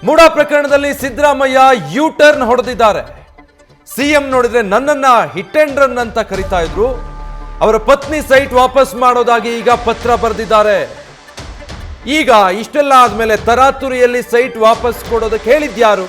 ಮೂಡಾ ಪ್ರಕರಣದಲ್ಲಿ Siddaramaiah U turn ಹೊಡೆದಿದ್ದಾರೆ. CM ನೋಡಿದ್ರೆ ನನ್ನನ್ನ ಹಿಟ್ ಅಂಡ್ ರನ್ ಅಂತ ಕರೀತಾ ಇದ್ರು. ಅವರ ಪತ್ನಿ ಸೈಟ್ ವಾಪಸ್ ಮಾಡೋದಾಗಿ ಈಗ ಪತ್ರ ಬರೆದಿದ್ದಾರೆ. ಈಗ ಇಷ್ಟೆಲ್ಲ ಆದ್ಮೇಲೆ ತರಾತುರಿಯಲ್ಲಿ ಸೈಟ್ ವಾಪಸ್ ಕೊಡೋದಕ್ಕೆ ಹೇಳಿದ್ಯಾರು?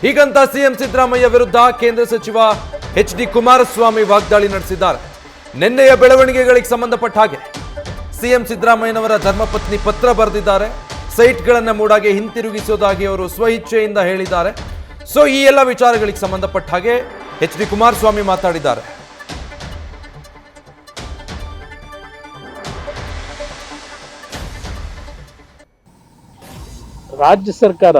ಹೀಗಂತ ಸಿಎಂ ಸಿದ್ದರಾಮಯ್ಯ ವಿರುದ್ಧ ಕೇಂದ್ರ ಸಚಿವ ಎಚ್.ಡಿ. ಕುಮಾರಸ್ವಾಮಿ ವಾಗ್ದಾಳಿ ನಡೆಸಿದ್ದಾರೆ. ನಿನ್ನೆಯ ಬೆಳವಣಿಗೆಗಳಿಗೆ ಸಂಬಂಧಪಟ್ಟ ಹಾಗೆ ಸಿಎಂ ಸಿದ್ದರಾಮಯ್ಯನವರ ಧರ್ಮಪತ್ನಿ ಪತ್ರ ಬರೆದಿದ್ದಾರೆ. ಸೈಟ್ಗಳನ್ನು ಮೂಡಾಗೆ ಹಿಂತಿರುಗಿಸೋದಾಗಿ ಅವರು ಸ್ವಇಚ್ಛೆಯಿಂದ ಹೇಳಿದ್ದಾರೆ. ಸೊ ಈ ಎಲ್ಲ ವಿಚಾರಗಳಿಗೆ ಸಂಬಂಧಪಟ್ಟ ಹಾಗೆ ಎಚ್.ಡಿ. ಕುಮಾರಸ್ವಾಮಿ ಮಾತಾಡಿದ್ದಾರೆ. ರಾಜ್ಯ ಸರ್ಕಾರ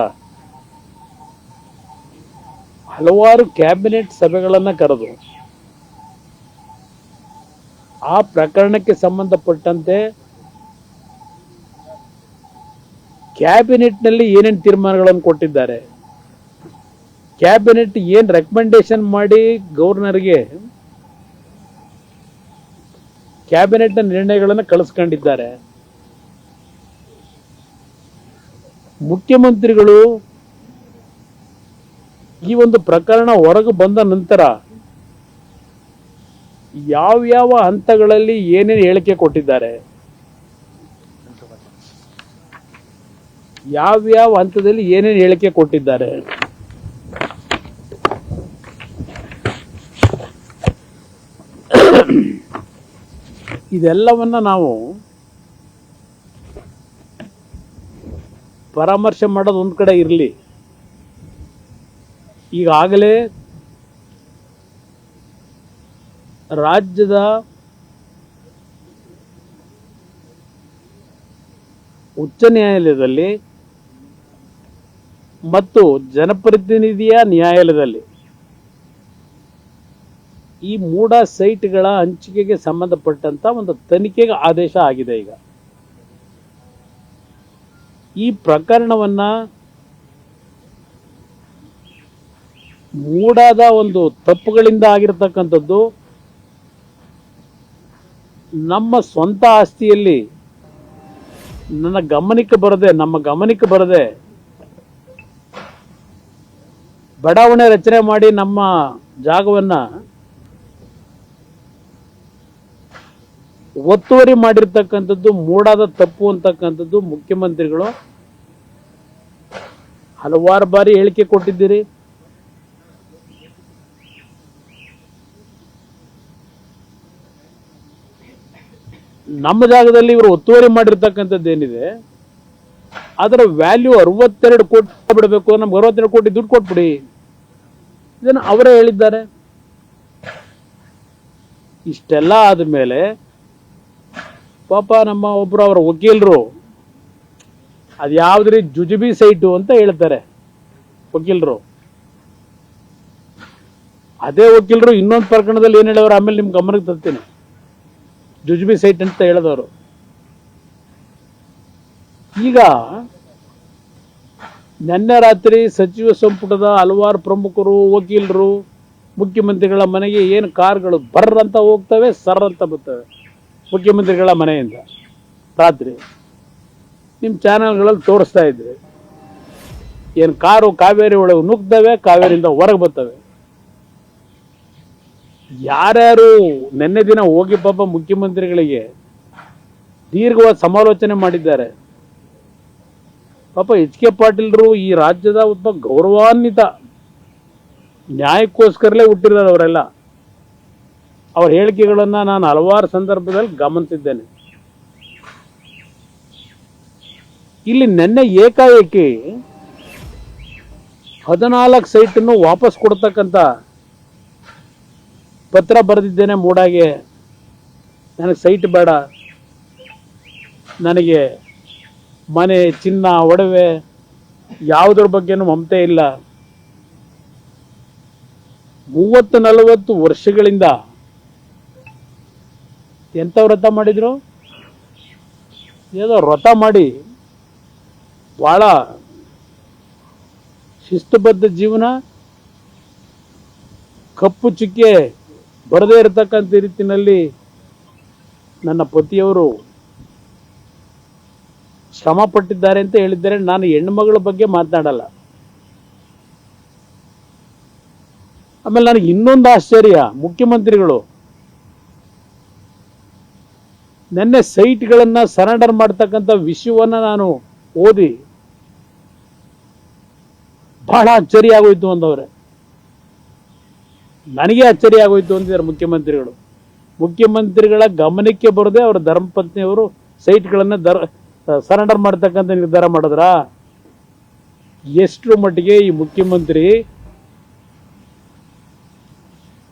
ಹಲವಾರು ಕ್ಯಾಬಿನೆಟ್ ಸಭೆಗಳನ್ನು ಕರೆದು ಆ ಪ್ರಕರಣಕ್ಕೆ ಸಂಬಂಧಪಟ್ಟಂತೆ ಕ್ಯಾಬಿನೆಟ್ನಲ್ಲಿ ಏನೇನು ತೀರ್ಮಾನಗಳನ್ನು ಕೊಟ್ಟಿದ್ದಾರೆ, ಕ್ಯಾಬಿನೆಟ್ ಏನು ರೆಕಮೆಂಡೇಶನ್ ಮಾಡಿ ಗವರ್ನರ್ಗೆ ಕ್ಯಾಬಿನೆಟ್ನ ನಿರ್ಣಯಗಳನ್ನು ಕಳಿಸ್ಕೊಂಡಿದ್ದಾರೆ. ಮುಖ್ಯಮಂತ್ರಿಗಳು ಈ ಒಂದು ಪ್ರಕರಣ ಹೊರಗೆ ಬಂದ ನಂತರ ಯಾವ್ಯಾವ ಹಂತಗಳಲ್ಲಿ ಏನೇನು ಹೇಳಿಕೆ ಕೊಟ್ಟಿದ್ದಾರೆ, ಯಾವ್ಯಾವ ಹಂತದಲ್ಲಿ ಏನೇನು ಹೇಳಿಕೆ ಕೊಟ್ಟಿದ್ದಾರೆ, ಇದೆಲ್ಲವನ್ನ ನಾವು ಪರಾಮರ್ಶೆ ಮಾಡೋದು ಒಂದು ಕಡೆ ಇರಲಿ. ಈಗಾಗಲೇ ರಾಜ್ಯದ ಉಚ್ಚ ನ್ಯಾಯಾಲಯದಲ್ಲಿ ಮತ್ತು ಜನಪ್ರತಿನಿಧಿಯ ನ್ಯಾಯಾಲಯದಲ್ಲಿ ಈ ಮೂಡ ಸೈಟ್ಗಳ ಹಂಚಿಕೆಗೆ ಸಂಬಂಧಪಟ್ಟಂತ ಒಂದು ತನಿಖೆಗೆ ಆದೇಶ ಆಗಿದೆ. ಈಗ ಈ ಪ್ರಕರಣವನ್ನ ಮೂಡಾದ ಒಂದು ತಪ್ಪುಗಳಿಂದ ಆಗಿರತಕ್ಕಂಥದ್ದು ನಮ್ಮ ಸ್ವಂತ ಆಸ್ತಿಯಲ್ಲಿ ನಮ್ಮ ಗಮನಕ್ಕೆ ಬರದೆ ಬಡಾವಣೆ ರಚನೆ ಮಾಡಿ ನಮ್ಮ ಜಾಗವನ್ನ ಒತ್ತುವರಿ ಮಾಡಿರ್ತಕ್ಕಂಥದ್ದು ಮೂಡಾದ ತಪ್ಪು ಅಂತಕ್ಕಂಥದ್ದು ಮುಖ್ಯಮಂತ್ರಿಗಳು ಹಲವಾರು ಬಾರಿ ಹೇಳಿಕೆ ಕೊಟ್ಟಿದ್ದೀರಿ. ನಮ್ಮ ಜಾಗದಲ್ಲಿ ಇವರು ಒತ್ತುವರಿ ಮಾಡಿರ್ತಕ್ಕಂಥದ್ದು ಏನಿದೆ ಅದರ ವ್ಯಾಲ್ಯೂ 62 ಕೋಟಿ ಬಿಡಬೇಕು, ನಮ್ಗೆ 62 ಕೋಟಿ ದುಡ್ಡು ಕೊಟ್ಬಿಡಿ, ಇದನ್ನು ಅವರೇ ಹೇಳಿದ್ದಾರೆ. ಇಷ್ಟೆಲ್ಲ ಆದಮೇಲೆ ಪಾಪ ನಮ್ಮ ಒಬ್ರು ಅವರ ವಕೀಲರು ಅದು ಯಾವ್ದ್ರಿ ಜುಜುಬಿ ಸೈಟು ಅಂತ ಹೇಳ್ತಾರೆ ವಕೀಲರು. ಅದೇ ವಕೀಲರು ಇನ್ನೊಂದು ಪ್ರಕರಣದಲ್ಲಿ ಏನು ಹೇಳೋರು ಆಮೇಲೆ ನಿಮ್ಗೆ ಗಮನಕ್ಕೆ ತರ್ತೀನಿ. ಜುಜುಬಿ ಸೈಟ್ ಅಂತ ಹೇಳಿದವರು ಈಗ ನಿನ್ನೆ ರಾತ್ರಿ ಸಚಿವ ಸಂಪುಟದ ಹಲವಾರು ಪ್ರಮುಖರು ವಕೀಲರು ಮುಖ್ಯಮಂತ್ರಿಗಳ ಮನೆಗೆ ಏನು ಕಾರ್ಗಳು ಬರ್ರಂತ ಹೋಗ್ತವೆ, ಸರ್ರಂತ ಬರ್ತವೆ ಮುಖ್ಯಮಂತ್ರಿಗಳ ಮನೆಯಿಂದ. ರಾತ್ರಿ ನಿಮ್ಮ ಚಾನೆಲ್ಗಳಲ್ಲಿ ತೋರಿಸ್ತಾ ಇದ್ರಿ ಏನು ಕಾರು ಕಾವೇರಿ ಒಳಗೆ ನುಗ್ತವೆ, ಕಾವೇರಿಯಿಂದ ಹೊರಗೆ ಬರ್ತವೆ. ಯಾರ್ಯಾರು ನಿನ್ನೆ ದಿನ ಹೋಗಿ ಪಾಪ ಮುಖ್ಯಮಂತ್ರಿಗಳಿಗೆ ದೀರ್ಘವಾದ ಸಮಾಲೋಚನೆ ಮಾಡಿದ್ದಾರೆ. ಪಾಪ ಎಚ್.ಕೆ. ಪಾಟೀಲ್ರು ಈ ರಾಜ್ಯದ ಒಬ್ಬ ಗೌರವಾನ್ವಿತ ನ್ಯಾಯಕ್ಕೋಸ್ಕರಲೇ ಹುಟ್ಟಿರೋರು ಅವರೆಲ್ಲ. ಅವರ ಹೇಳಿಕೆಗಳನ್ನು ನಾನು ಹಲವಾರು ಸಂದರ್ಭದಲ್ಲಿ ಗಮನಿಸಿದ್ದೇನೆ. ಇಲ್ಲಿ ನಿನ್ನೆ ಏಕಾಏಕಿ 14 ಸೈಟನ್ನು ವಾಪಸ್ ಕೊಡ್ತಕ್ಕಂಥ ಪತ್ರ ಬರೆದಿದ್ದೇನೆ ಮೂಡಾಗೆ. ನನಗೆ ಸೈಟ್ ಬೇಡ, ನನಗೆ ಮನೆ ಚಿನ್ನ ಒಡವೆ ಯಾವುದ್ರ ಬಗ್ಗೆನೂ ಮಮತೆ ಇಲ್ಲ. 30-40 ವರ್ಷಗಳಿಂದ ಎಂಥ ವ್ರತ ಮಾಡಿದ್ರು, ಏನೋ ವ್ರತ ಮಾಡಿ ಭಾಳ ಶಿಸ್ತುಬದ್ಧ ಜೀವನ, ಕಪ್ಪು ಚುಕ್ಕೆ ಬರದೇ ಇರತಕ್ಕಂಥ ರೀತಿಯಲ್ಲಿ ನನ್ನ ಪತಿಯವರು ಶ್ರಮ ಪಟ್ಟಿದ್ದಾರೆ ಅಂತ ಹೇಳಿದ್ದಾರೆ. ನಾನು ಹೆಣ್ಣುಮಗಳ ಬಗ್ಗೆ ಮಾತನಾಡಲ್ಲ. ಆಮೇಲೆ ನನಗೆ ಇನ್ನೊಂದು ಆಶ್ಚರ್ಯ, ಮುಖ್ಯಮಂತ್ರಿಗಳು ನೆನ್ನೆ ಸೈಟ್ಗಳನ್ನ ಸರೆಂಡರ್ ಮಾಡ್ತಕ್ಕಂಥ ವಿಷಯವನ್ನ ನಾನು ಓದಿ ಬಹಳ ಅಚ್ಚರಿ ಆಗೋಯ್ತು ಅಂದವ್ರೆ. ನನಗೆ ಅಚ್ಚರಿ ಆಗೋಯ್ತು ಅಂತಿದ್ದಾರೆ ಮುಖ್ಯಮಂತ್ರಿಗಳು. ಮುಖ್ಯಮಂತ್ರಿಗಳ ಗಮನಕ್ಕೆ ಬರದೆ ಅವರ ಧರ್ಮಪತ್ನಿಯವರು ಸೈಟ್ಗಳನ್ನ ಸರೆಂಡರ್ ಮಾಡ್ತಕ್ಕಂಥ ನಿರ್ಧಾರ ಮಾಡಿದ್ರ? ಎಷ್ಟರ ಮಟ್ಟಿಗೆ ಈ ಮುಖ್ಯಮಂತ್ರಿ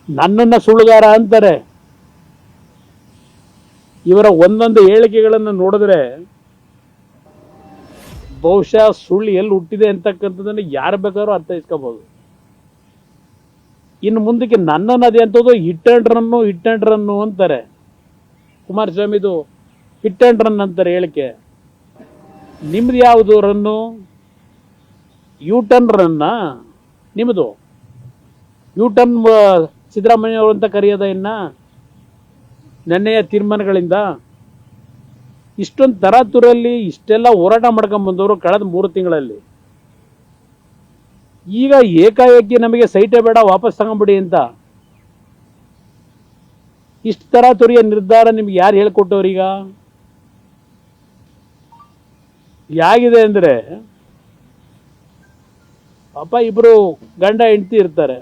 ನನ್ನನ್ನ ಸುಳ್ಳುಗಾರ ಅಂತಾರೆ. ಇವರ ಒಂದೊಂದು ಹೇಳಿಕೆಗಳನ್ನು ನೋಡಿದ್ರೆ ಬಹುಶಃ ಸುಳ್ಳು ಎಲ್ಲಿ ಹುಟ್ಟಿದೆ ಅಂತಕ್ಕಂಥದ್ದನ್ನು ಯಾರು ಬೇಕಾದ್ರೂ ಅರ್ಥೈಸ್ಕೋಬಹುದು. ಇನ್ನು ಮುಂದಕ್ಕೆ ನನ್ನನ್ನು ಅದೇ ಅಂತದ್ದು ಹಿಟ್ ಅಂಡ್ ರನ್ನು ಅಂತಾರೆ. ಕುಮಾರಸ್ವಾಮಿದು ಹಿಟ್ ಅಂಡ್ ರನ್ ಅಂತಾರೆ ಹೇಳಿಕೆ. ನಿಮ್ದು ಯಾವುದು ರನ್ನು? ಯೂಟರ್ನ್ ರನ್ನ ನಿಮ್ಮದು? ಯೂಟರ್ನ್ ಸಿದ್ದರಾಮಯ್ಯ ಅವರು ಅಂತ ಕರೆಯೋದ ಇನ್ನ ನೆನ್ನೆಯ ತೀರ್ಮಾನಗಳಿಂದ? ಇಷ್ಟೊಂದು ತರಾತುರಲ್ಲಿ ಇಷ್ಟೆಲ್ಲ ಹೋರಾಟ ಮಾಡ್ಕೊಂಡ್ಬಂದವರು ಕಳೆದ 3 ತಿಂಗಳಲ್ಲಿ ಈಗ ಏಕಾಏಕಿ ನಮಗೆ ಸೈಟೇ ಬೇಡ ವಾಪಸ್ ತಗೊಂಡ್ಬಿಡಿ ಅಂತ ಇಷ್ಟು ತರಾತುರಿಯ ನಿರ್ಧಾರ ನಿಮ್ಗೆ ಯಾರು ಹೇಳ್ಕೊಟ್ಟವ್ರೀಗ? ಯಾಗಿದೆ ಅಂದ್ರೆ ಪಾಪ ಇಬ್ರು ಗಂಡ ಹೆಂಡತಿ ಇರ್ತಾರೆ.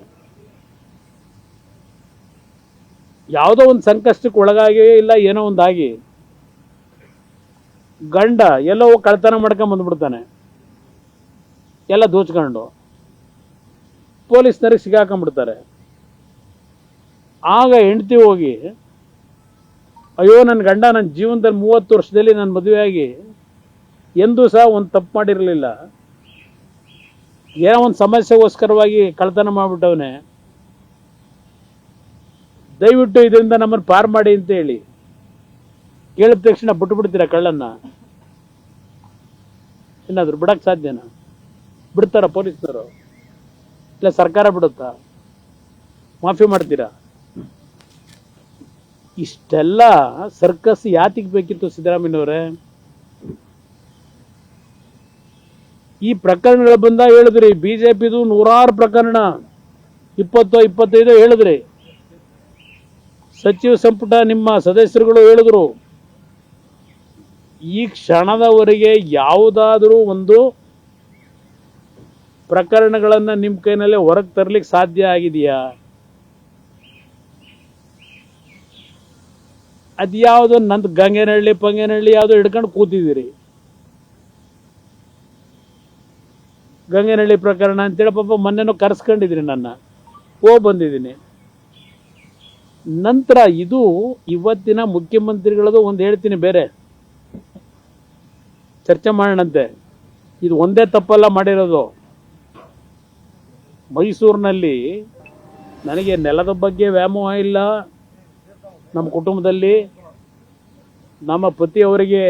ಯಾವುದೋ ಒಂದು ಸಂಕಷ್ಟಕ್ಕೆ ಒಳಗಾಗಿ ಇಲ್ಲ ಏನೋ ಒಂದಾಗಿ ಗಂಡ ಎಲ್ಲೋ ಕಳ್ತನ ಮಾಡ್ಕೊಂಡ್ ಬಂದ್ಬಿಡ್ತಾನೆ, ಎಲ್ಲ ದೋಚ್ಕೊಂಡು ಪೊಲೀಸ್ನರಿಗೆ ಸಿಗಾಕೊಂಡ್ಬಿಡ್ತಾರೆ. ಆಗ ಹೆಂಡತಿ ಹೋಗಿ, ಅಯ್ಯೋ ನನ್ನ ಗಂಡ ನನ್ನ ಜೀವನದಲ್ಲಿ 30 ವರ್ಷದಲ್ಲಿ ನನ್ನ ಮದುವೆಯಾಗಿ ಎಂದೂ ಸಹ ಒಂದು ತಪ್ಪು ಮಾಡಿರಲಿಲ್ಲ, ಏನೋ ಒಂದು ಸಮಸ್ಯೆಗೋಸ್ಕರವಾಗಿ ಕಳ್ತನ ಮಾಡಿಬಿಟ್ಟವನೇ, ದಯವಿಟ್ಟು ಇದರಿಂದ ನಮ್ಮನ್ನು ಪಾರು ಮಾಡಿ ಅಂತ ಹೇಳಿ ಕೇಳಿದ ತಕ್ಷಣ ಬಿಟ್ಬಿಡ್ತೀರಾ ಕಳ್ಳನ್ನ? ಏನಾದ್ರು ಬಿಡಕ್ಕೆ ಸಾಧ್ಯನಾ? ಬಿಡ್ತಾರ ಪೊಲೀಸ್ನವರು? ಇಲ್ಲ ಸರ್ಕಾರ ಬಿಡುತ್ತಾ? ಮಾಫಿ ಮಾಡ್ತೀರಾ? ಇಷ್ಟೆಲ್ಲ ಸರ್ಕಸ್ ಯಾತಿಗೆ ಬೇಕಿತ್ತು ಸಿದ್ದರಾಮಯ್ಯನವರೇ? ಈ ಪ್ರಕರಣಗಳು ಬಂದಾಗ ಹೇಳಿದ್ರಿ, ಬಿಜೆಪಿದು 100 ಪ್ರಕರಣ, 20-25 ಹೇಳಿದ್ರಿ, ಸಚಿವ ಸಂಪುಟ ನಿಮ್ಮ ಸದಸ್ಯರುಗಳು ಹೇಳಿದ್ರು. ಈ ಕ್ಷಣದವರೆಗೆ ಯಾವುದಾದ್ರೂ ಒಂದು ಪ್ರಕರಣಗಳನ್ನ ನಿಮ್ಮ ಕೈನಲ್ಲೇ ಹೊರಗೆ ತರಲಿಕ್ಕೆ ಸಾಧ್ಯ ಆಗಿದೆಯಾ? ಅದ್ಯಾವುದೋ ನಂದು ಗಂಗೇನಹಳ್ಳಿ ಪಂಗೇನಹಳ್ಳಿ ಯಾವುದೋ ಹಿಡ್ಕೊಂಡು ಕೂತಿದ್ದೀರಿ. ಗಂಗೇನಹಳ್ಳಿ ಪ್ರಕರಣ ಅಂತೇಳಿ ಪಾಪ ಮೊನ್ನೆನೂ ಕರೆಸ್ಕೊಂಡಿದ್ರಿ ನನ್ನ, ಬಂದಿದ್ದೀನಿ. ನಂತರ ಇದು ಇವತ್ತಿನ ಮುಖ್ಯಮಂತ್ರಿಗಳದು ಒಂದು ಹೇಳ್ತೀನಿ, ಬೇರೆ ಚರ್ಚೆ ಮಾಡೋಣಂತೆ. ಇದು ಒಂದೇ ತಪ್ಪಲ್ಲ ಮಾಡಿರೋದು. ಮೈಸೂರಿನಲ್ಲಿ ನನಗೆ ನೆಲದ ಬಗ್ಗೆ ವ್ಯಾಮೋಹ ಇಲ್ಲ, ನಮ್ಮ ಕುಟುಂಬದಲ್ಲಿ ನಮ್ಮ ಪತಿಯವರಿಗೆ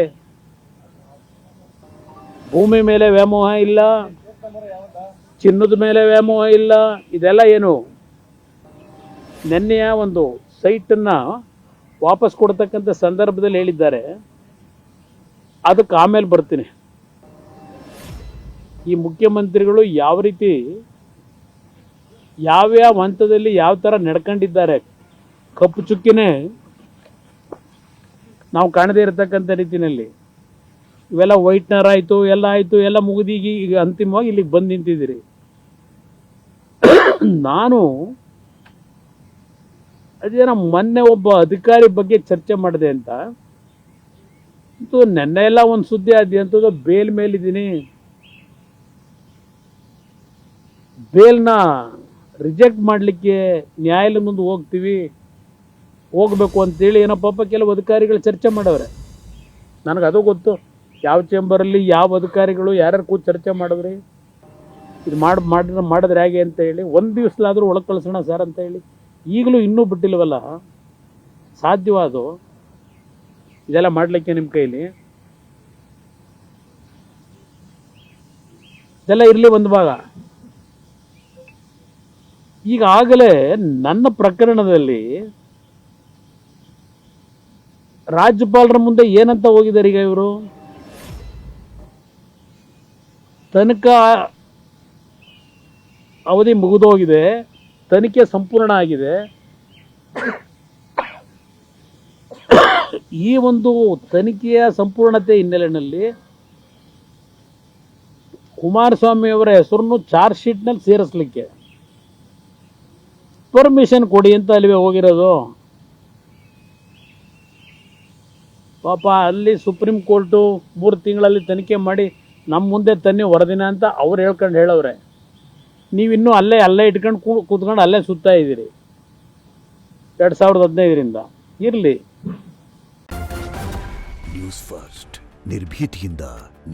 ಭೂಮಿ ಮೇಲೆ ವ್ಯಾಮೋಹ ಇಲ್ಲ, ಚಿನ್ನದ ಮೇಲೆ ವ್ಯಾಮೋಹ ಇಲ್ಲ. ಇದೆಲ್ಲ ಏನು ನೆನ್ನೆಯ ಒಂದು ಸೈಟನ್ನು ವಾಪಸ್ ಕೊಡ್ತಕ್ಕಂಥ ಸಂದರ್ಭದಲ್ಲಿ ಹೇಳಿದ್ದಾರೆ. ಅದಕ್ಕೆ ಆಮೇಲೆ ಬರ್ತೀನಿ. ಈ ಮುಖ್ಯಮಂತ್ರಿಗಳು ಯಾವ ರೀತಿ ಯಾವ್ಯಾವ ಹಂತದಲ್ಲಿ ಯಾವ ಥರ ನಡ್ಕೊಂಡಿದ್ದಾರೆ, ಕಪ್ಪು ಚುಕ್ಕಿನೇ ನಾವು ಕಾಣದೇ ಇರತಕ್ಕಂಥ ರೀತಿಯಲ್ಲಿ. ಇವೆಲ್ಲ ವೈಟ್ನರ್ ಆಯಿತು, ಎಲ್ಲ ಆಯಿತು, ಎಲ್ಲ ಮುಗಿದೀಗಿ ಈಗ ಅಂತಿಮವಾಗಿ ಇಲ್ಲಿಗೆ ಬಂದು ನಿಂತಿದ್ದೀರಿ. ನಾನು ಅದೇನೋ ಮೊನ್ನೆ ಒಬ್ಬ ಅಧಿಕಾರಿ ಬಗ್ಗೆ ಚರ್ಚೆ ಮಾಡಿದೆ ಅಂತ ನೆನ್ನೆ ಎಲ್ಲ ಒಂದು ಸುದ್ದಿ ಆದ್ಯಂಥದ್ದು, ಬೇಲ್ ಮೇಲಿದ್ದೀನಿ, ಬೇಲ್ನ ರಿಜೆಕ್ಟ್ ಮಾಡಲಿಕ್ಕೆ ನ್ಯಾಯಾಲಯ ಮುಂದೆ ಹೋಗ್ಬೇಕು ಅಂತೇಳಿ ಏನೋ ಪಾಪ ಕೆಲವು ಅಧಿಕಾರಿಗಳು ಚರ್ಚೆ ಮಾಡವ್ರೆ. ನನಗದು ಗೊತ್ತು, ಯಾವ ಚೇಂಬರಲ್ಲಿ ಯಾವ ಅಧಿಕಾರಿಗಳು ಯಾರ್ಯಾರು ಕೂತು ಚರ್ಚೆ ಮಾಡಿದ್ರಿ, ಇದು ಮಾಡಿದ್ರೆ ಹೇಗೆ ಅಂತ ಹೇಳಿ. ಒಂದು ದಿವಸಲಾದರೂ ಒಳಗೆ ಕಳಿಸೋಣ ಸರ್ ಅಂತ ಹೇಳಿ ಈಗಲೂ ಇನ್ನೂ ಬಿಟ್ಟಿಲ್ವಲ್ಲ. ಸಾಧ್ಯವಾದು ಇದೆಲ್ಲ ಮಾಡಲಿಕ್ಕೆ ನಿಮ್ಮ ಕೈಲಿ? ಇದೆಲ್ಲ ಇರಲಿ ಒಂದು ಭಾಗ. ಈಗಾಗಲೇ ನನ್ನ ಪ್ರಕರಣದಲ್ಲಿ ರಾಜ್ಯಪಾಲರ ಮುಂದೆ ಏನಂತ ಹೋಗಿದ್ದಾರೆ ಈಗ ಇವರು? ತನಿಖಾ ಅವಧಿ ಮುಗಿದೋಗಿದೆ, ತನಿಖೆ ಸಂಪೂರ್ಣ ಆಗಿದೆ. ಈ ಒಂದು ತನಿಖೆಯ ಸಂಪೂರ್ಣತೆ ಹಿನ್ನೆಲೆಯಲ್ಲಿ ಕುಮಾರಸ್ವಾಮಿ ಅವರ ಹೆಸರನ್ನು ಚಾರ್ಜ್ ಶೀಟ್ನಲ್ಲಿ ಸೇರಿಸಲಿಕ್ಕೆ ಪರ್ಮಿಷನ್ ಕೊಡಿ ಅಂತ ಅಲ್ಲಿಗೆ ಹೋಗಿರೋದು. ಪಾಪ ಅಲ್ಲಿ ಸುಪ್ರೀಂ ಕೋರ್ಟು 3 ತಿಂಗಳಲ್ಲಿ ತನಿಖೆ ಮಾಡಿ ನಮ್ಮ ಮುಂದೆ ತನ್ನಿ ವರದಿನ ಅಂತ ಅವ್ರು ಹೇಳವ್ರೆ. ನೀವಿನ್ನೂ ಅಲ್ಲೇ ಇಟ್ಕೊಂಡು ಕೂತ್ಕೊಂಡು ಅಲ್ಲೇ ಸುತ್ತಾ ಇದ್ದೀರಿ 2015ರಿಂದ. ಇರಲಿ. ನ್ಯೂಸ್ ಫಸ್ಟ್ ನಿರ್ಭೀತಿಯಿಂದ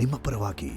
ನಿಮ್ಮ ಪರವಾಗಿ.